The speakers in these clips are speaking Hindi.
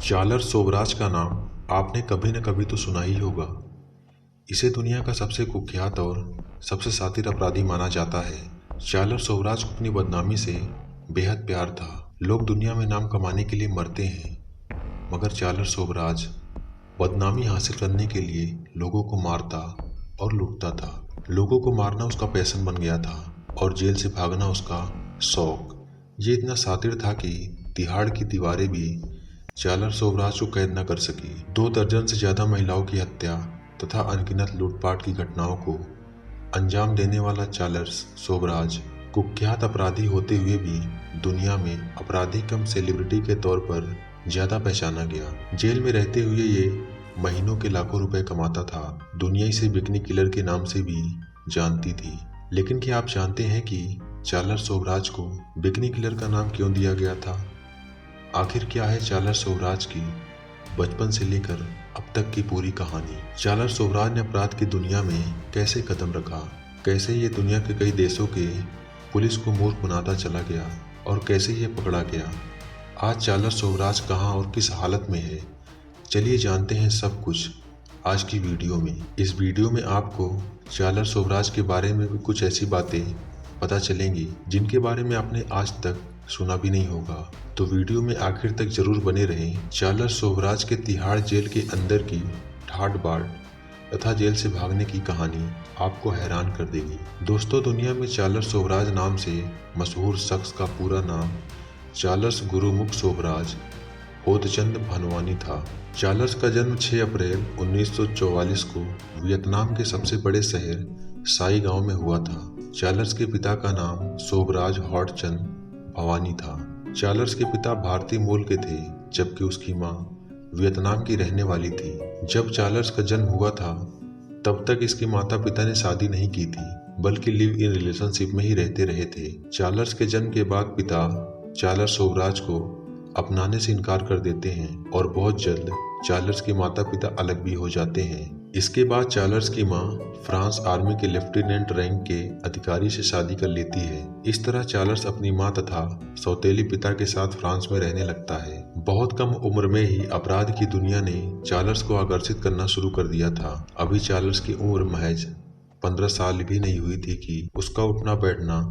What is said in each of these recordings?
चार्ल्स सोबराज का नाम आपने कभी न कभी तो सुना ही होगा। इसे दुनिया का सबसे कुख्यात और सबसे शातिर अपराधी माना जाता है। चार्ल्स सोबराज को अपनी बदनामी से बेहद प्यार था। लोग दुनिया में नाम कमाने के लिए मरते हैं, मगर चार्ल्स सोबराज बदनामी हासिल करने के लिए लोगों को मारता और लूटता था। लोगों को मारना उसका पैशन बन गया था और जेल से भागना उसका शौक। ये इतना शातिर था कि तिहाड़ की दीवारें भी चार्ल्स सोबराज को कैद न कर सकी। 2 दर्जन से ज्यादा महिलाओं की हत्या तथा अनगिनत लूटपाट की घटनाओं को अंजाम देने वाला चार्ल्स सोबराज कुख्यात अपराधी होते हुए भी दुनिया में अपराधी कम सेलिब्रिटी के तौर पर ज्यादा पहचाना गया। जेल में रहते हुए ये महीनों के लाखों रुपए कमाता था। दुनिया इसे बिकनी किलर के नाम से भी जानती थी। लेकिन क्या आप जानते हैं कि चार्ल्स सोबराज को बिकनी किलर का नाम क्यों दिया गया था? आखिर क्या है चार्ल्स सोबराज की बचपन से लेकर अब तक की पूरी कहानी? चार्ल्स सोबराज ने अपराध की दुनिया में कैसे कदम रखा, कैसे ये दुनिया के कई देशों के पुलिस को मूर्ख बनाता चला गया और कैसे ये पकड़ा गया। आज चार्ल्स सोबराज कहाँ और किस हालत में है, चलिए जानते हैं सब कुछ आज की वीडियो में। इस वीडियो में आपको चार्ल्स सोबराज के बारे में भी कुछ ऐसी बातें पता चलेंगी जिनके बारे में आपने आज तक सुना भी नहीं होगा, तो वीडियो में आखिर तक जरूर बने रहें। चार्ल्स सोबराज के तिहाड़ जेल के अंदर की ठाट बाट तथा जेल से भागने की कहानी आपको हैरान कर देगी। दोस्तों, दुनिया में चार्ल्स सोबराज नाम से मशहूर शख्स का पूरा नाम चार्ल्स गुरुमुख सोबराज होदचंद भनवानी था। चार्ल्स का जन्म 6 अप्रैल 1944 को वियतनाम के सबसे बड़े शहर साई गांव में हुआ था। चार्ल्स के पिता का नाम सोबराज होडचंद भवानी था। चार्ल्स के पिता भारतीय मूल के थे, जबकि उसकी मां वियतनाम की रहने वाली थी। जब चार्ल्स का जन्म हुआ था तब तक इसके माता पिता ने शादी नहीं की थी, बल्कि लिव इन रिलेशनशिप में ही रहते रहे थे। चार्ल्स के जन्म के बाद पिता चार्ल्स सोबराज को अपनाने से इनकार कर देते हैं और बहुत जल्द चार्ल्स के माता पिता अलग भी हो जाते हैं। इसके बाद चार्ल्स की मां फ्रांस आर्मी के लेफ्टिनेंट रैंक के अधिकारी से शादी कर लेती है। इस तरह चार्ल्स अपनी मां तथा सौतेली पिता के साथ फ्रांस में रहने लगता है। बहुत कम उम्र में ही अपराध की दुनिया ने चार्ल्स को आकर्षित करना शुरू कर दिया था। अभी चार्ल्स की उम्र महज 15 साल भी नहीं हुई थी कि उसका उठना बैठना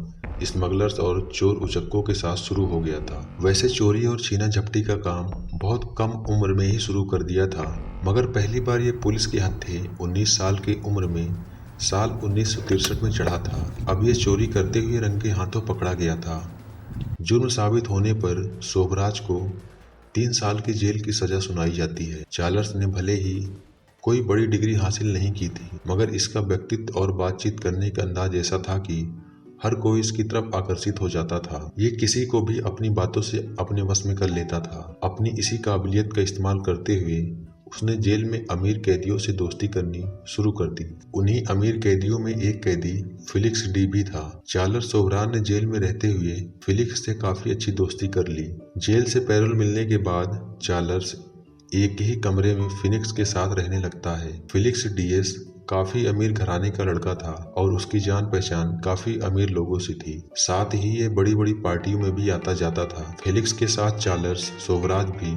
स्मगलर्स और चोर उचक्कों के साथ शुरू हो गया था। वैसे चोरी और छीना झपटी का काम बहुत कम उम्र में ही शुरू कर दिया था, मगर पहली बार ये पुलिस के हत्थे 19 साल की उम्र में साल 1963 में चढ़ा था। अब ये चोरी करते हुए रंगे हाथों पकड़ा गया था। जुर्म साबित होने पर सोबराज को 3 साल की जेल की सजा सुनाई जाती है। चार्ल्स ने भले ही कोई बड़ी डिग्री हासिल नहीं की थी, मगर इसका व्यक्तित्व और बातचीत करने का अंदाज ऐसा था कि हर कोई इसकी तरफ आकर्षित हो जाता था। ये किसी को भी अपनी बातों से अपने वश में कर लेता था। अपनी इसी काबिलियत का इस्तेमाल करते हुए उसने जेल में अमीर कैदियों से दोस्ती करनी शुरू कर दी। उन्हीं अमीर कैदियों में एक कैदी फिलिक्स डी भी था। चार्ल्स सोबराज ने जेल में रहते हुए फिलिक्स से काफी अच्छी दोस्ती कर ली। जेल से पैरोल मिलने के बाद चार्ल्स एक ही कमरे में फिनिक्स के साथ रहने लगता है। फिलिक्स डीएस काफी अमीर घराने का लड़का था और उसकी जान पहचान काफी अमीर लोगों से थी। साथ ही ये बड़ी बड़ी पार्टियों में भी आता जाता था। फिलिक्स के साथ चार्ल्स सोबराज भी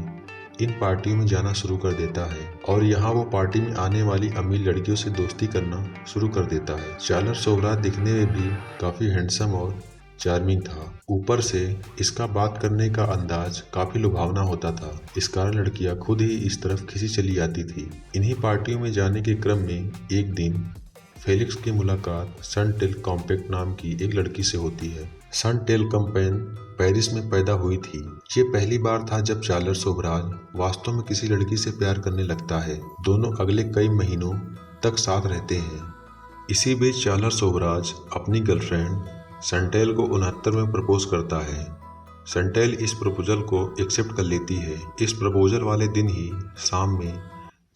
इन पार्टियों में जाना शुरू कर देता है और यहाँ वो पार्टी में आने वाली अमीर लड़कियों से दोस्ती करना शुरू कर देता है। चार्ल्स सोबराज दिखने में भी काफी हैंडसम और चार्मिंग था। ऊपर से इसका बात करने का अंदाज काफी लुभावना होता था। इस कारण लड़कियां खुद ही इस तरफ खिंची चली आती थी। इन्हीं पार्टियों में जाने के क्रम में एक दिन फेलिक्स की मुलाकात सनटेल कॉम्पैक्ट नाम की एक लड़की से होती है। सनटेल कंपेन पेरिस में पैदा हुई थी। ये पहली बार था जब चार्ल्स सोबराज वास्तव में किसी लड़की से प्यार करने लगता है। दोनों अगले कई महीनों तक साथ रहते हैं। इसी बीच चार्ल्स सोबराज अपनी गर्लफ्रेंड सनटेल को 69 में प्रपोज करता है। सनटेल इस प्रपोजल को एक्सेप्ट कर लेती है। इस प्रपोजल वाले दिन ही शाम में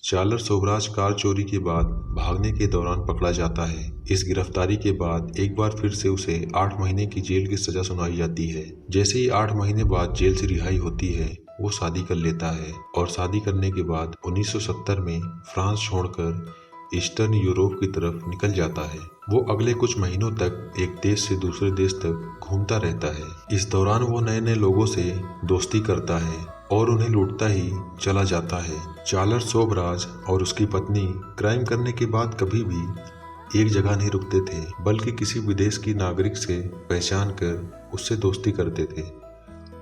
चार्ल्स सोबराज कार चोरी के बाद भागने के दौरान पकड़ा जाता है। इस गिरफ्तारी के बाद एक बार फिर से उसे 8 महीने की जेल की सजा सुनाई जाती है। जैसे ही 8 महीने बाद जेल से रिहाई होती है, वो शादी कर लेता है और शादी करने के बाद 1970 में फ्रांस छोड़कर ईस्टर्न यूरोप की तरफ निकल जाता है। वो अगले कुछ महीनों तक एक देश से दूसरे देश तक घूमता रहता है। इस दौरान वो नए नए लोगों से दोस्ती करता है और उन्हें लूटता ही चला जाता है। चालर शोभराज और उसकी पत्नी क्राइम करने के बाद कभी भी एक जगह नहीं रुकते थे, बल्कि किसी विदेश की नागरिक से पहचान कर उससे दोस्ती करते थे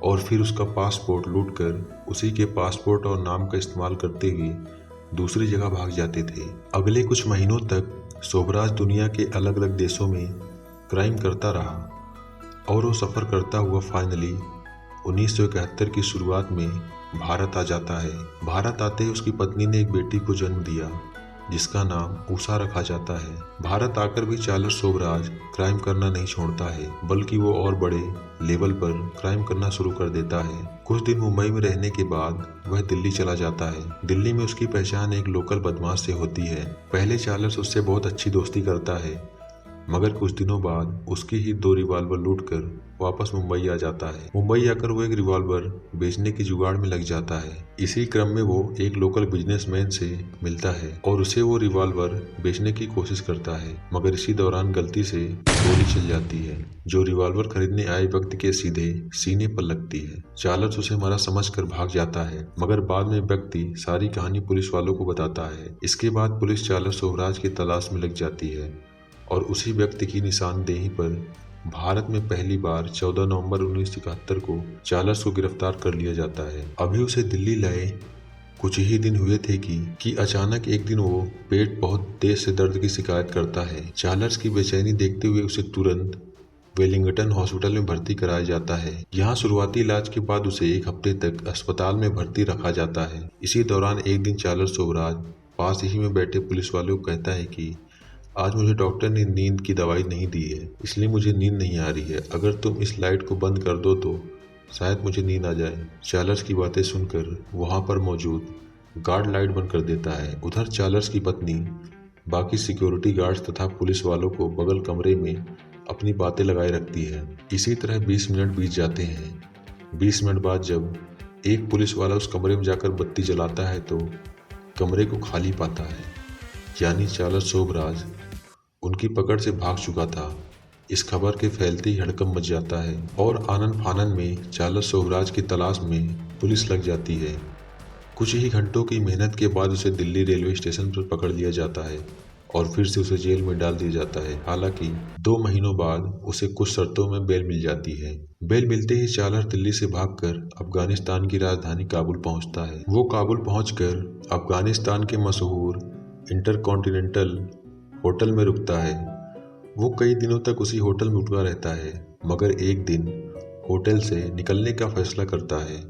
और फिर उसका पासपोर्ट लूटकर उसी के पासपोर्ट और नाम का इस्तेमाल करते हुए दूसरी जगह भाग जाते थे। अगले कुछ महीनों तक शोभराज दुनिया के अलग अलग देशों में क्राइम करता रहा और वो सफ़र करता हुआ फाइनली 1971 की शुरुआत में भारत आ जाता है। भारत आते ही उसकी पत्नी ने एक बेटी को जन्म दिया जिसका नाम उषा रखा जाता है। भारत आकर भी चालर शोभराज क्राइम करना नहीं छोड़ता है, बल्कि वो और बड़े लेवल पर क्राइम करना शुरू कर देता है। कुछ दिन मुंबई में रहने के बाद वह दिल्ली चला जाता है। दिल्ली में उसकी पहचान एक लोकल बदमाश से होती है। पहले चालर उससे बहुत अच्छी दोस्ती करता है, मगर कुछ दिनों बाद उसकी ही 2 रिवॉल्वर लूटकर वापस मुंबई आ जाता है। मुंबई आकर वो एक रिवॉल्वर बेचने की जुगाड़ में लग जाता है। इसी क्रम में वो एक लोकल बिजनेसमैन से मिलता है और उसे वो रिवॉल्वर बेचने की कोशिश करता है, मगर इसी दौरान गलती से गोली चल जाती है जो रिवॉल्वर खरीदने आए व्यक्ति के सीधे सीने पर लगती है। चालर उसे मरा समझकर भाग जाता है, मगर बाद में व्यक्ति सारी कहानी पुलिस वालों को बताता है। इसके बाद पुलिस चालर शोभराज की तलाश में लग जाती है और उसी व्यक्ति की निशानदेही पर भारत में पहली बार 14 नवंबर 1971 को चालर्स को गिरफ्तार कर लिया जाता है। अभी उसे दिल्ली लाए कुछ ही दिन हुए थे कि अचानक एक दिन वो पेट बहुत तेज से दर्द की शिकायत करता है। चालर्स की बेचैनी देखते हुए उसे तुरंत वेलिंगटन हॉस्पिटल में भर्ती कराया जाता है। यहाँ शुरुआती इलाज के बाद उसे 1 हफ्ते तक अस्पताल में भर्ती रखा जाता है। इसी दौरान एक दिन चालर शोभराज पास ही में बैठे पुलिस वालों को कहता है कि आज मुझे डॉक्टर ने नींद की दवाई नहीं दी है, इसलिए मुझे नींद नहीं आ रही है। अगर तुम इस लाइट को बंद कर दो तो शायद मुझे नींद आ जाए। चार्ल्स की बातें सुनकर वहां पर मौजूद गार्ड लाइट बंद कर देता है। उधर चार्ल्स की पत्नी बाकी सिक्योरिटी गार्ड्स तथा पुलिस वालों को बगल कमरे में अपनी बातें लगाए रखती है। इसी तरह 20 मिनट बीत जाते हैं। 20 मिनट बाद जब एक पुलिस वाला उस कमरे में जाकर बत्ती जलाता है तो कमरे को खाली पाता है, यानी चार्ल्स शोभराज उनकी पकड़ से भाग चुका था। इस खबर के फैलते ही हड़कंप मच जाता है और आनन फानन में चार्ल्स शोभराज की तलाश में पुलिस लग जाती है। कुछ ही घंटों की मेहनत के बाद उसे दिल्ली रेलवे स्टेशन पर पकड़ लिया जाता है और फिर से उसे जेल में डाल दिया जाता है। हालांकि 2 महीनों बाद उसे कुछ शर्तों में बेल मिल जाती है। बेल मिलते ही चार्ल्स दिल्ली से भागकर अफगानिस्तान की राजधानी काबुल पहुंचता है। वो काबुल पहुंचकर अफगानिस्तान के मशहूर इंटरकॉन्टिनेंटल होटल में रुकता है। वो कई दिनों तक उसी होटल में रुका रहता है, मगर एक दिन होटल से निकलने का फैसला करता है,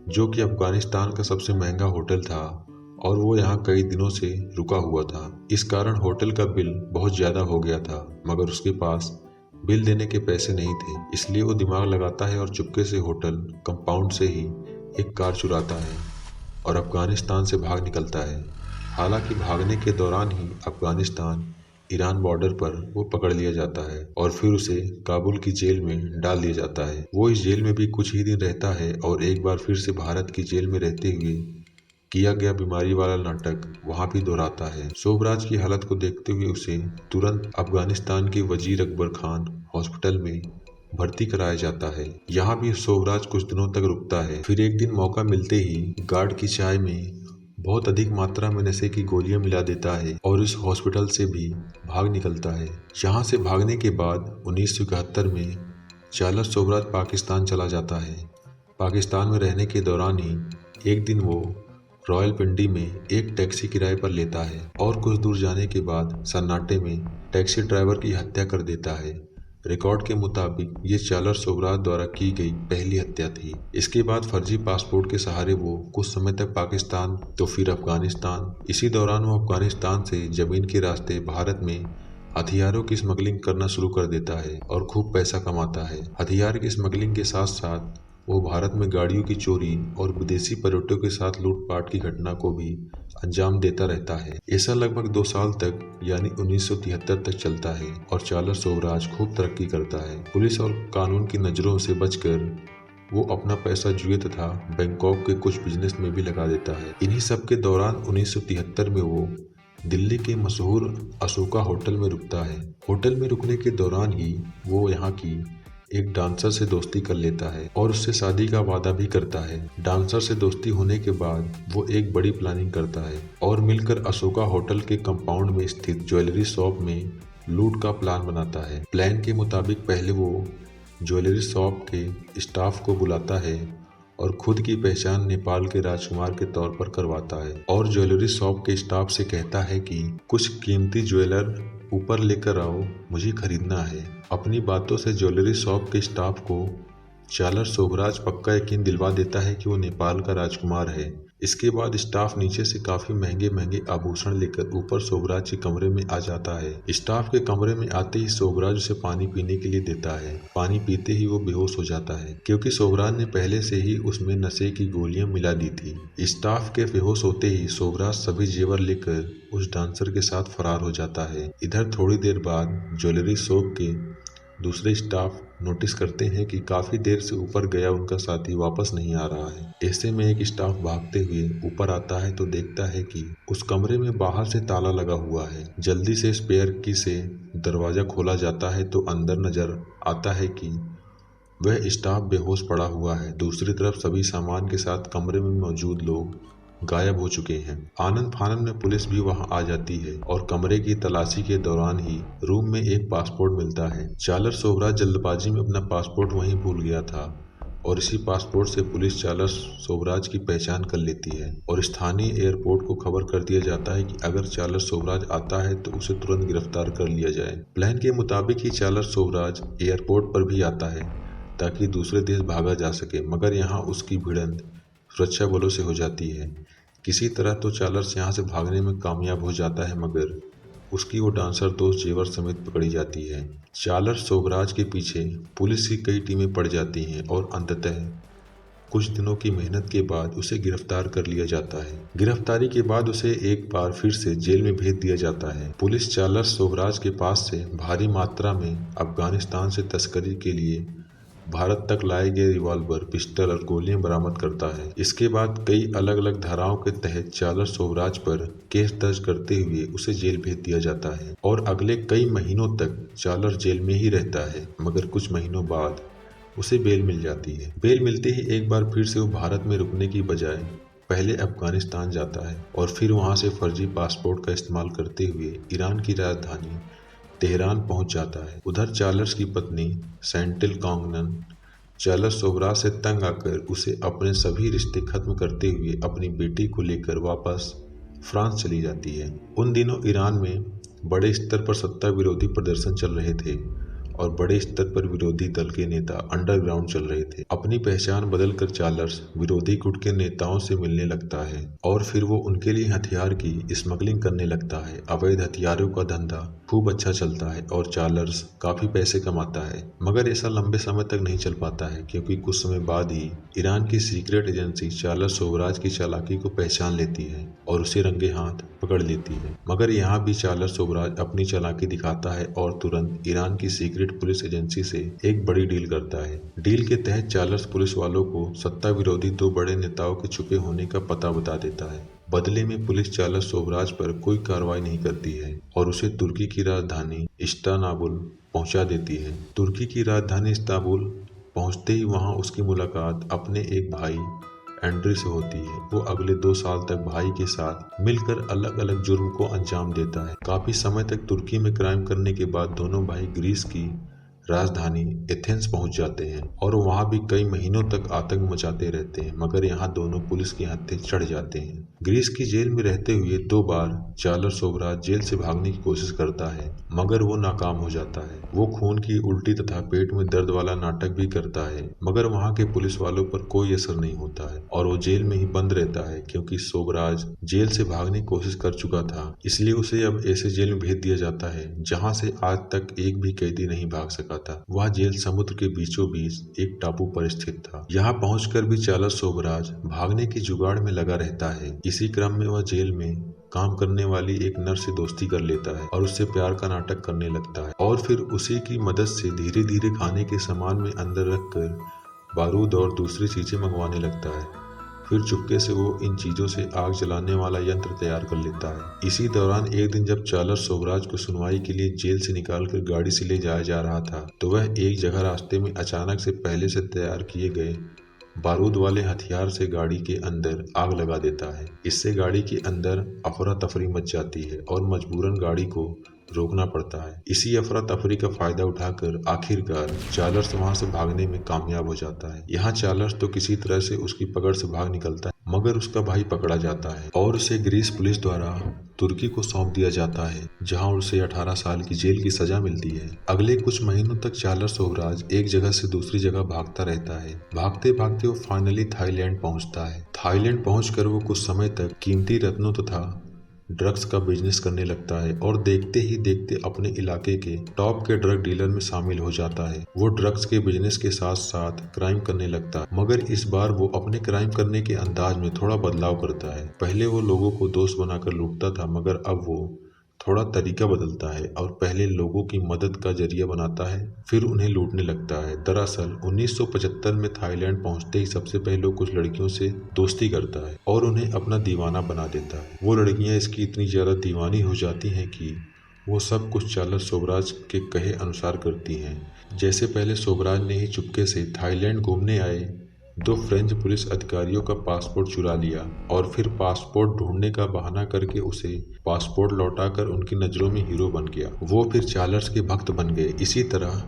जो कि अफगानिस्तान का सबसे महंगा होटल था और वो यहाँ कई दिनों से रुका हुआ था। इस कारण होटल का बिल बहुत ज़्यादा हो गया था, मगर उसके पास बिल देने के पैसे नहीं थे। इसलिए वो दिमाग लगाता है और चुपके से होटल कंपाउंड से ही एक कार चुराता है और अफगानिस्तान से भाग निकलता है। हालांकि भागने के दौरान ही अफगानिस्तान ईरान बॉर्डर पर वो पकड़ लिया जाता है और फिर उसे काबुल की जेल में डाल दिया जाता है। वो इस जेल में भी कुछ ही दिन रहता है और एक बार फिर से भारत की जेल में रहते हुए किया गया बीमारी वाला नाटक वहाँ भी दोहराता है। शोभराज की हालत को देखते हुए उसे तुरंत अफगानिस्तान के वजीर अकबर खान हॉस्पिटल में भर्ती कराया जाता है। यहाँ भी शोभराज कुछ दिनों तक रुकता है। फिर एक दिन मौका मिलते ही गार्ड की चाय में बहुत अधिक मात्रा में नशे की गोलियां मिला देता है और इस हॉस्पिटल से भी भाग निकलता है। यहाँ से भागने के बाद 1971 में चार्ल्स शोभराज पाकिस्तान चला जाता है। पाकिस्तान में रहने के दौरान ही एक दिन वो रावलपिंडी में एक टैक्सी किराए पर लेता है और कुछ दूर जाने के बाद सन्नाटे में टैक्सी ड्राइवर की हत्या कर देता है। रिकॉर्ड के मुताबिक ये चार्ल्स शोभराज द्वारा की गई पहली हत्या थी। इसके बाद फर्जी पासपोर्ट के सहारे वो कुछ समय तक पाकिस्तान तो फिर अफगानिस्तान। इसी दौरान वो अफगानिस्तान से जमीन के रास्ते भारत में हथियारों की स्मगलिंग करना शुरू कर देता है और खूब पैसा कमाता है। हथियार की स्मगलिंग के साथ साथ वो भारत में गाड़ियों की चोरी और विदेशी पर्यटकों के साथ लूटपाट की घटना को भी अंजाम देता रहता है। ऐसा लगभग 2 साल तक यानी 1973 तक चलता है और चार्ल्स शोभराज खूब तरक्की करता है। पुलिस और कानून की नज़रों से बचकर वो अपना पैसा जुए तथा बैंकॉक के कुछ बिजनेस में भी लगा देता है। इन्हीं सब के दौरान 1973 में वो दिल्ली के मशहूर अशोका होटल में रुकता है। होटल में रुकने के दौरान ही वो यहाँ की एक डांसर से दोस्ती कर लेता है और उससे शादी का वादा भी करता है। डांसर से दोस्ती होने के बाद वो एक बड़ी प्लानिंग करता है और मिलकर अशोका होटल के कंपाउंड में स्थित ज्वेलरी शॉप में लूट का प्लान बनाता है। प्लान के मुताबिक पहले वो ज्वेलरी शॉप के स्टाफ को बुलाता है और खुद की पहचान नेपाल के राजकुमार के तौर पर करवाता है और ज्वेलरी शॉप के स्टाफ से कहता है कि कुछ कीमती ज्वेलर ऊपर लेकर आओ, मुझे खरीदना है। अपनी बातों से ज्वेलरी शॉप के स्टाफ को चालर शोभराज पक्का यकीन दिलवा देता है कि वो नेपाल का राजकुमार है। इसके बाद स्टाफ नीचे से काफी महंगे महंगे आभूषण लेकर ऊपर शोभराज के कमरे में आ जाता है। स्टाफ के कमरे में आते ही शोभराज उसे पानी पीने के लिए देता है। पानी पीते ही वो बेहोश हो जाता है क्योंकि शोभराज ने पहले से ही उसमें नशे की गोलियां मिला दी थी। स्टाफ के बेहोश होते ही शोभराज सभी जेवर लेकर उस डांसर के साथ फरार हो जाता है। इधर थोड़ी देर बाद ज्वेलरी शॉप के दूसरे स्टाफ नोटिस करते हैं कि काफी देर से ऊपर गया उनका साथी वापस नहीं आ रहा है। ऐसे में एक स्टाफ भागते हुए ऊपर आता है तो देखता है कि उस कमरे में बाहर से ताला लगा हुआ है। जल्दी से स्पेयर की से दरवाजा खोला जाता है तो अंदर नजर आता है कि वह स्टाफ बेहोश पड़ा हुआ है। दूसरी तरफ सभी सामान के साथ कमरे में मौजूद लोग गायब हो चुके हैं। आनंद फानंद में पुलिस भी वहां आ जाती है और कमरे की तलाशी के दौरान ही रूम में एक पासपोर्ट मिलता है। चालर शोभराज जल्दबाजी में अपना पासपोर्ट वहीं भूल गया था और इसी पासपोर्ट से पुलिस चालर शोभराज की पहचान कर लेती है और स्थानीय एयरपोर्ट को खबर कर दिया जाता है कि अगर चालर शोभराज आता है तो उसे तुरंत गिरफ्तार कर लिया जाए। प्लान के मुताबिक ही चालर शोभराज एयरपोर्ट पर भी आता है ताकि दूसरे देश भागा जा सके, मगर यहाँ उसकी भिड़ंत सुरक्षा बलों से हो जाती है। किसी तरह तो चालर्स यहाँ से भागने में कामयाब हो जाता है, मगर उसकी वो डांसर दोस्त जेवर समेत पकड़ी जाती है। चालर शोभराज के पीछे पुलिस की कई टीमें पड़ जाती हैं और अंततः कुछ दिनों की मेहनत के बाद उसे गिरफ्तार कर लिया जाता है। गिरफ्तारी के बाद उसे एक बार फिर से जेल में भेज दिया जाता है। पुलिस चालर शोभराज के पास से भारी मात्रा में अफगानिस्तान से तस्करी के लिए भारत तक लाए गए रिवॉल्वर, पिस्टल और गोलियां बरामद करता है। इसके बाद कई अलग अलग धाराओं के तहत चालर शोभराज पर केस दर्ज करते हुए उसे जेल भेज दिया जाता है और अगले कई महीनों तक चालर जेल में ही रहता है, मगर कुछ महीनों बाद उसे बेल मिल जाती है। बेल मिलते ही एक बार फिर से वो भारत में रुकने की बजाय पहले अफगानिस्तान जाता है और फिर वहां से फर्जी पासपोर्ट का इस्तेमाल करते हुए ईरान की राजधानी तेहरान पहुंच जाता है। उधर चार्ल्स की पत्नी सेंटिल कांगनन चार्ल्स शोभराज से तंग आकर उसे अपने सभी रिश्ते खत्म करते हुए अपनी बेटी को लेकर वापस फ्रांस चली जाती है। उन दिनों ईरान में बड़े स्तर पर सत्ता विरोधी प्रदर्शन चल रहे थे और बड़े स्तर पर विरोधी दल के नेता अंडरग्राउंड चल रहे थे। अपनी पहचान बदलकर चार्ल्स विरोधी गुट के नेताओं से मिलने लगता है और फिर वो उनके लिए हथियार की स्मगलिंग करने लगता है। अवैध हथियारों का धंधा खूब अच्छा चलता है और चार्ल्स काफी पैसे कमाता है, मगर ऐसा लंबे समय तक नहीं चल पाता है क्योंकि कुछ समय बाद ही ईरान की सीक्रेट एजेंसी चार्ल्स शोभराज की चालाकी को पहचान लेती है और उसे रंगे हाथ पकड़ लेती है। मगर यहाँ भी चार्ल्स शोभराज अपनी चालाकी दिखाता है और तुरंत ईरान की सीक्रेट पुलिस एजेंसी से एक बड़ी डील करता है। डील के तहत चार्ल्स पुलिस वालों को सत्ता विरोधी दो बड़े नेताओं के छुपे होने का पता बता देता है। बदले में पुलिस चार्ल्स शोभराज पर कोई कार्रवाई नहीं करती है और उसे तुर्की की राजधानी इस्तांबुल पहुंचा देती है। तुर्की की राजधानी इस्तांबुल पहुंचते ही वहां उसकी मुलाकात अपने एक भाई एंड्री से होती है। वो अगले 2 साल तक भाई के साथ मिलकर अलग अलग जुर्म को अंजाम देता है। काफी समय तक तुर्की में क्राइम करने के बाद दोनों भाई ग्रीस की राजधानी एथेंस पहुंच जाते हैं और वहां भी कई महीनों तक आतंक मचाते रहते हैं, मगर यहाँ दोनों पुलिस के हत्थे चढ़ जाते हैं। ग्रीस की जेल में रहते हुए 2 बार चार्ल्स शोभराज जेल से भागने की कोशिश करता है, मगर वो नाकाम हो जाता है। वो खून की उल्टी तथा पेट में दर्द वाला नाटक भी करता है, मगर वहाँ के पुलिस वालों पर कोई असर नहीं होता है और वो जेल में ही बंद रहता है क्योंकि शोभराज जेल से भागने की कोशिश कर चुका था। इसलिए उसे अब ऐसे जेल में भेज दिया जाता है जहाँ से आज तक एक भी कैदी नहीं भाग सका था। वह जेल समुद्र के बीचों बीच एक टापू पर स्थित था। यहाँ पहुंचकर भी चार्ल्स शोभराज भागने की जुगाड़ में लगा रहता है। इसी क्रम में वह जेल में काम करने वाली एक नर्स से दोस्ती कर लेता है और उससे प्यार का नाटक करने लगता है और फिर उसी की मदद से धीरे धीरे खाने के सामान में अंदर रखकर बारूद और दूसरी चीजें मंगवाने लगता है। फिर चुपके से वो इन चीजों से आग जलाने वाला यंत्र तैयार कर लेता है। इसी दौरान एक दिन जब चालर सोबराज को सुनवाई के लिए जेल से निकालकर गाड़ी से ले जाया जा रहा था, तो वह एक जगह रास्ते में अचानक से पहले से तैयार किए गए बारूद वाले हथियार से गाड़ी के अंदर आग लगा देता है। इससे गाड़ी के अंदर अफरा तफरी मच जाती है और मजबूरन गाड़ी को रोकना पड़ता है। इसी अफरा तफरी का फायदा उठाकर आखिरकार चार्ल्स वहां से भागने में कामयाब हो जाता है। यहाँ चार्ल्स तो किसी तरह से उसकी पकड़ से भाग निकलता है, मगर उसका भाई पकड़ा जाता है और उसे ग्रीस पुलिस द्वारा तुर्की को सौंप दिया जाता है, जहां उसे 18 साल की जेल की सजा मिलती है। अगले कुछ महीनों तक चार्ल्स सोबराज एक जगह से दूसरी जगह भागता रहता है। भागते भागते वो फाइनली थाईलैंड पहुंचता है। थाईलैंड पहुंचकर वो कुछ समय तक कीमती रत्नों तथा ड्रग्स का बिजनेस करने लगता है और देखते ही देखते अपने इलाके के टॉप के ड्रग डीलर में शामिल हो जाता है। वो ड्रग्स के बिजनेस के साथ साथ क्राइम करने लगता है, मगर इस बार वो अपने क्राइम करने के अंदाज में थोड़ा बदलाव करता है। पहले वो लोगों को दोस्त बनाकर लूटता था, मगर अब वो थोड़ा तरीका बदलता है और पहले लोगों की मदद का जरिया बनाता है, फिर उन्हें लूटने लगता है। दरअसल 1975 में थाईलैंड पहुंचते ही सबसे पहले वो कुछ लड़कियों से दोस्ती करता है और उन्हें अपना दीवाना बना देता है। वो लड़कियां इसकी इतनी ज्यादा दीवानी हो जाती हैं कि वो सब कुछ चार्ल्स सोबराज के कहे अनुसार करती हैं। जैसे पहले सोबराज ने ही चुपके से थाईलैंड घूमने आए 2 फ्रेंच पुलिस अधिकारियों का पासपोर्ट चुरा लिया और फिर पासपोर्ट ढूंढने का बहाना करके उसे पासपोर्ट लौटाकर उनकी नजरों में हीरो बन गया। वो फिर चार्ल्स के भक्त बन गए। इसी तरह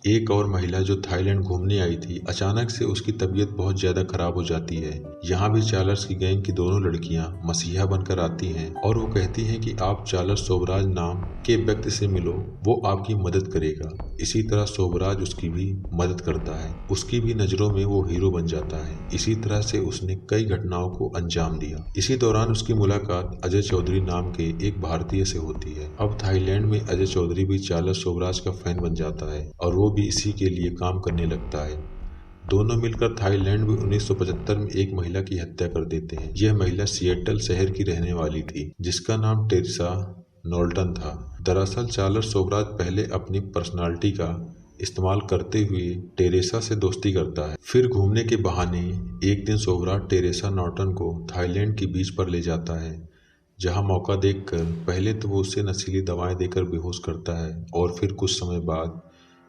एक और महिला जो थाईलैंड घूमने आई थी, अचानक से उसकी तबीयत बहुत ज्यादा खराब हो जाती है। यहाँ भी चार्ल्स की गैंग की दोनों लड़कियां मसीहा बनकर आती हैं और वो कहती हैं कि आप चार्ल्स सोबराज नाम के व्यक्ति से मिलो, वो आपकी मदद करेगा। इसी तरह सोबराज उसकी भी मदद करता है। उसकी भी नजरों में वो हीरो बन जाता है। इसी तरह से उसने कई घटनाओं को अंजाम दिया। इसी दौरान उसकी मुलाकात अजय चौधरी नाम के एक भारतीय से होती है। अब थाईलैंड में अजय चौधरी भी चार्ल्स सोबराज का फैन बन जाता है और वो भी इसी के लिए काम करने लगता है। दोनों मिलकर थाईलैंड में 1975 में एक महिला की हत्या कर देते हैं। यह महिला सिएटल शहर की रहने वाली थी, जिसका नाम टेरेसा नॉल्टन था। दरअसल चार्ल्स सोबराज पहले अपनी पर्सनालिटी का इस्तेमाल करते हुए टेरेसा से दोस्ती करता है। फिर घूमने के बहाने एक दिन सोबराज टेरेसा नॉर्टन को थाईलैंड की बीच पर ले जाता है, जहां मौका देखकर पहले तो वो उसे नशीली दवाएं देकर बेहोश करता है और फिर कुछ समय बाद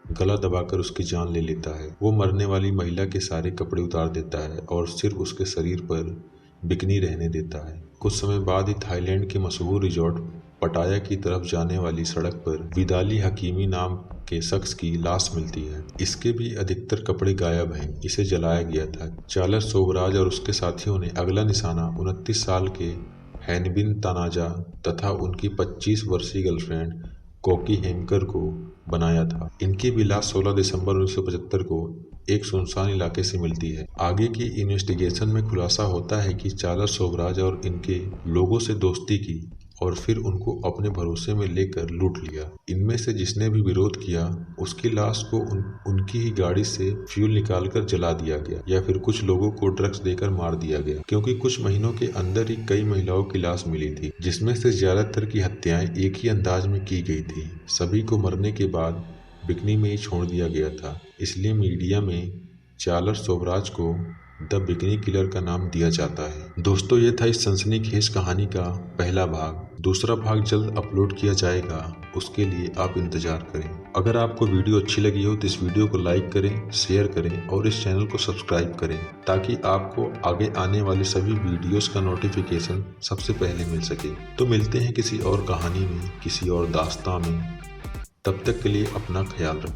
गला दबाकर उसकी जान ले लेता है। वो मरने वाली महिला के सारे कपड़े उतार देता है और सिर्फ उसके शरीर पर बिकनी रहने देता है। कुछ समय बाद ही थाईलैंड के मशहूर रिजॉर्ट पटाया की तरफ जाने वाली सड़क पर विदाली हकीमी नाम के शख्स की लाश मिलती है। इसके भी अधिकतर कपड़े गायब हैं। इसे जलाया गया था। चार्ल्स सोबराज और उसके साथियों ने अगला निशाना 29 साल के हैनबिन तानाजा तथा उनकी 25 वर्षीय गर्लफ्रेंड कोकी हेमकर को बनाया था। इनकी भी लाश 16 दिसंबर 1975 को एक सुनसान इलाके से मिलती है। आगे की इन्वेस्टिगेशन में खुलासा होता है कि चार्ल्स सोबराज और इनके लोगों से दोस्ती की और फिर उनको अपने भरोसे में लेकर लूट लिया। इनमें से जिसने भी विरोध किया उसकी लाश को उनकी ही गाड़ी से फ्यूल निकालकर जला दिया गया या फिर कुछ लोगों को ड्रग्स देकर मार दिया गया, क्योंकि कुछ महीनों के अंदर ही कई महिलाओं की लाश मिली थी, जिसमें से ज्यादातर की हत्याएं एक ही अंदाज में की गई थी। सभी को मरने के बाद बिकनी में ही छोड़ दिया गया था। इसलिए मीडिया में चार्ल्स सोबराज को द बिकनी किलर का नाम दिया जाता है। दोस्तों, ये था इस सनसनीखेज कहानी का पहला भाग। दूसरा भाग जल्द अपलोड किया जाएगा, उसके लिए आप इंतजार करें। अगर आपको वीडियो अच्छी लगी हो तो इस वीडियो को लाइक करें, शेयर करें और इस चैनल को सब्सक्राइब करें, ताकि आपको आगे आने वाले सभी वीडियोस का नोटिफिकेशन सबसे पहले मिल सके। तो मिलते हैं किसी और कहानी में, किसी और दास्तां में। तब तक के लिए अपना ख्याल रखें।